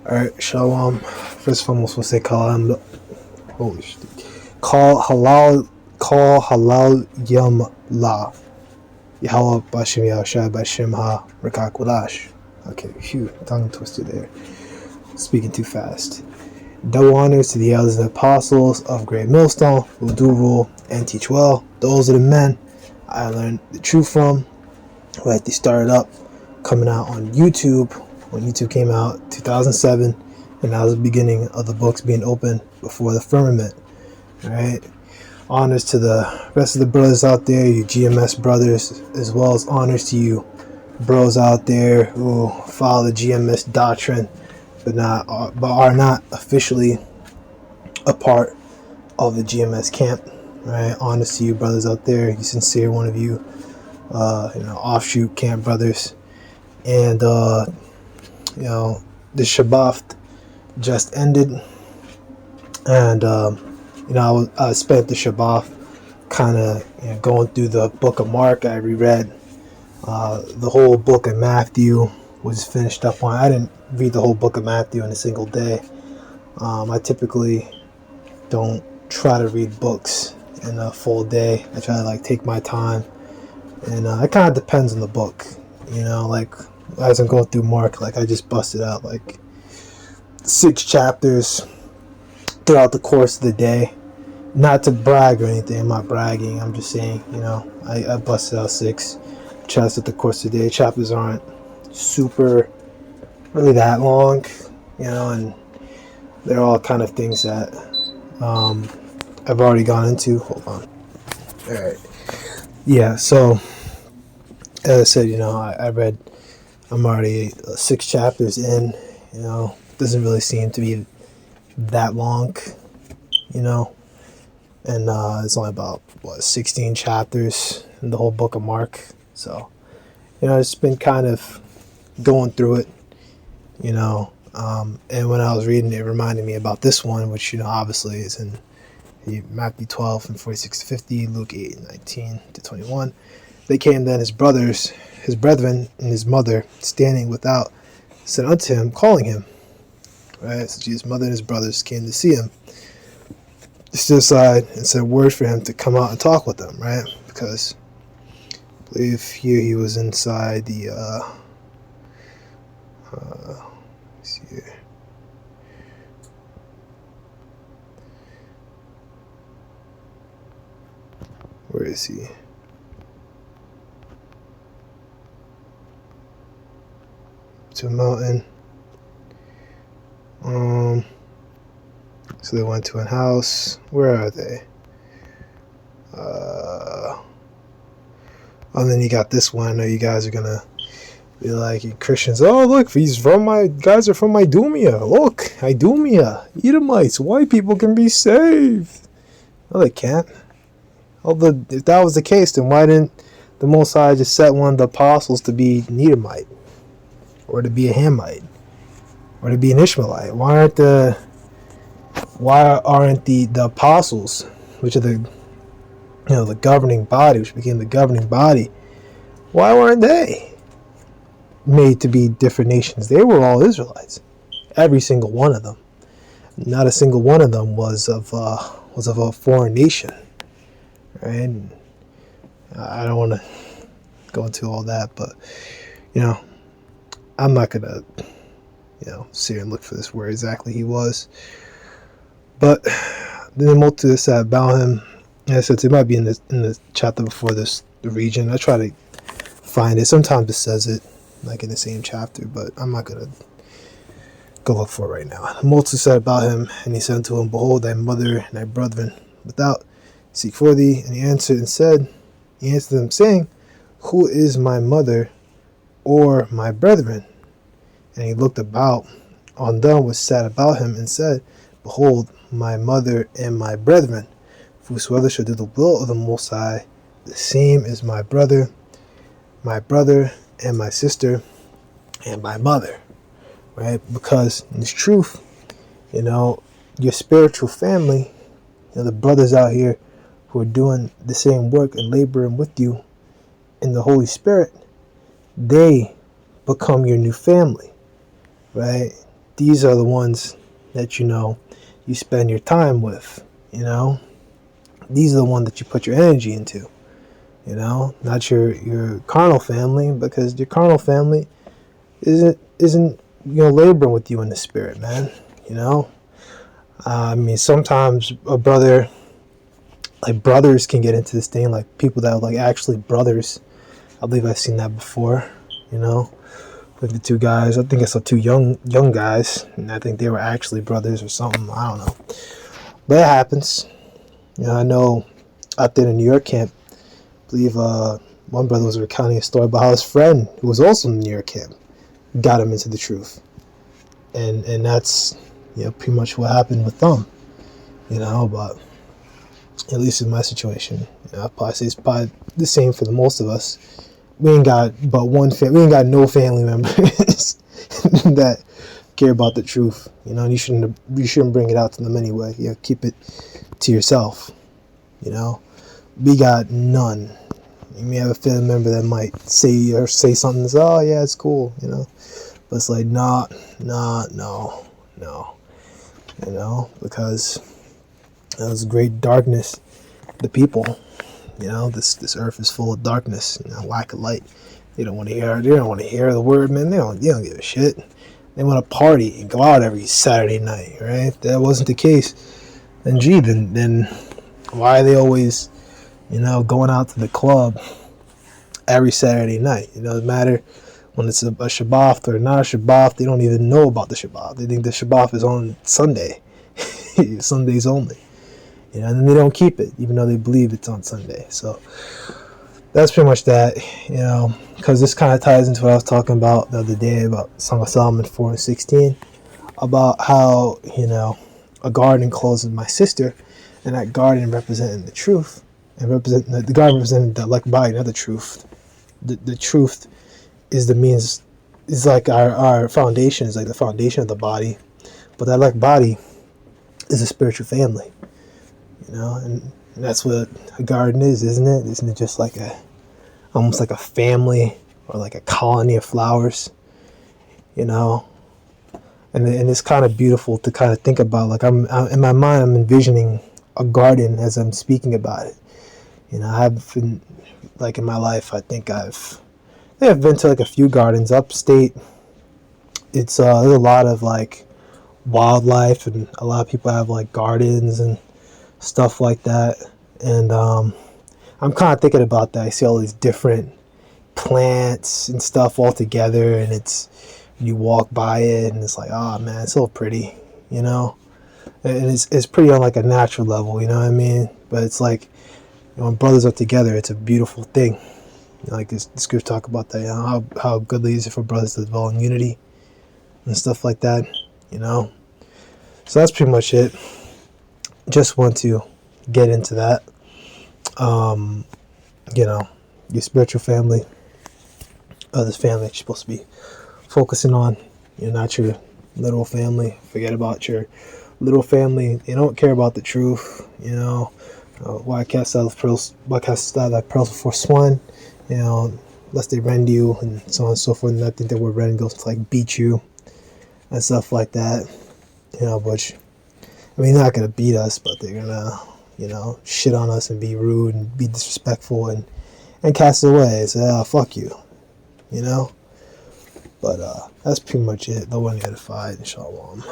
Alright, shalom. First and foremost, we'll say call holy shit. Call halal yum la. Yahweh Bashem Yahushua Bashem Ha Rakak Wadash. Okay, phew, tongue twister there. Speaking too fast. Double honors to the elders and apostles of Great Millstone who do rule and teach well. Those are the men I learned the truth from. Who had to start up coming out on YouTube when YouTube came out 2007, and that was the beginning of the books being opened before the firmament. Alright, honors to the rest of the brothers out there, you GMS brothers, as well as honors to you bros out there who follow the GMS doctrine but are not officially a part of the GMS camp. Right, honors to you brothers out there, you sincere one of you, offshoot camp brothers. And the Shabbat just ended, and I spent the Shabbat kind of going through the book of Mark. I reread the whole book of Matthew, was finished up on. I didn't read the whole book of Matthew in a single day. I typically don't try to read books in a full day. I try to take my time, and it kind of depends on the book. As I'm going through Mark, I just busted out 6 chapters throughout the course of the day. Not to brag or anything, I'm not bragging, I'm just saying, I busted out 6 chapters at the course of the day. Chapters aren't super, really that long, and they're all kind of things that I've already gone into. Hold on. Alright. Yeah, so, as I said, I'm already 6 chapters in, doesn't really seem to be that long, and it's only about, 16 chapters in the whole book of Mark, so, it's been kind of going through it, and when I was reading it, reminded me about this one, which, obviously is in Matthew 12 from 46 to 50, Luke 8, 19 to 21. They came then his brethren, and his mother, standing without, said unto him, calling him. Right? So Jesus' mother and his brothers came to see him. They stood aside and said word for him to come out and talk with them, right? Because I believe here he was inside the let's see here. Where is he? To a mountain. So they went to a house. Where are they? And then you got this one. I know you guys are gonna be like, you Christians. Oh, look, guys are from Idumea. Look, Idumea, Edomites. White people can be saved. No, they can't. If that was the case, then why didn't the Most High just set one of the apostles to be an Edomite, or to be a Hamite, or to be an Ishmaelite? Why aren't the apostles, which are the governing body, which became the governing body, why weren't they made to be different nations? They were all Israelites, every single one of them. Not a single one of them was of a foreign nation, right? And I don't want to go into all that, but I'm not gonna sit here and look for this where exactly he was. But then the multitude said about him, and I said it might be in the chapter before this, the region. I try to find it. Sometimes it says it in the same chapter, but I'm not gonna go look for it right now. The multitude said about him, and he said unto him, behold, thy mother and thy brethren without seek for thee. And he answered them, saying, who is my mother or my brethren? And he looked about on them which sat about him, and said, behold, my mother and my brethren. For whosoever shall do the will of the Most High, the same is my brother and my sister and my mother. Right? Because in this truth, your spiritual family, the brothers out here who are doing the same work and laboring with you in the Holy Spirit, they become your new family. Right? these are the ones that you spend your time with. These are the ones that you put your energy into. Not your carnal family, because your carnal family isn't laboring with you in the spirit, man. I mean, sometimes a brother, like brothers, can get into this thing, like people that are like actually brothers. I believe I've seen that before. Like the two guys, I think I saw two young guys, and I think they were actually brothers or something. I don't know, but it happens. I know out there in the New York camp, I believe one brother was recounting a story about how his friend, who was also in the New York camp, got him into the truth, and that's pretty much what happened with them. But at least in my situation, I'd probably say it's probably the same for the most of us. We ain't got but one we ain't got no family members that care about the truth, and you shouldn't bring it out to them anyway. Keep it to yourself. We got none. You may have a family member that might say something that's, oh yeah, it's cool, but it's like, no, because there's great darkness. The people, this earth is full of darkness, lack of light. They don't want to hear the word, man. They don't give a shit. They want to party and go out every Saturday night, right? If that wasn't the case, then why are they always, going out to the club every Saturday night? It doesn't matter when it's a Shabbat or not a Shabbat. They don't even know about the Shabbat. They think the Shabbat is on Sunday, Sundays only. And they don't keep it, even though they believe it's on Sunday. So that's pretty much that, because this kind of ties into what I was talking about the other day about Song of Solomon 4:16, about how, a garden closed with my sister, and that garden representing the truth, and the garden representing the elect body, not the truth. The truth is the means, is like our foundation, is like the foundation of the body, but that elect body is a spiritual family. And that's what a garden is, isn't it? Isn't it just like almost like a family, or like a colony of flowers? And it's kind of beautiful to kind of think about. Like I'm in my mind, I'm envisioning a garden as I'm speaking about it. I've been, like, in my life, I think I've been to like a few gardens upstate. It's there's a lot of like wildlife, and a lot of people have like gardens and stuff like that, and I'm kind of thinking about that. I see all these different plants and stuff all together, and you walk by it, and it's like, oh man, it's so pretty, and it's pretty on like a natural level, you know what I mean? But it's like, when brothers are together, it's a beautiful thing. Like the scripture talk about that, how goodly is it for brothers to dwell in unity and stuff like that, So that's pretty much it. Just want to get into that. Your spiritual family, this family that you're supposed to be focusing on. You're not your little family. Forget about your little family. They don't care about the truth. Why cast out pearls before swine? Lest they rend you, and so on and so forth. And I think the word rend goes to like beat you and stuff like that. Which, I mean, they're not going to beat us, but they're going to, shit on us and be rude and be disrespectful and cast us away and say, oh, fuck you, But that's pretty much it. No one edified, and shalom.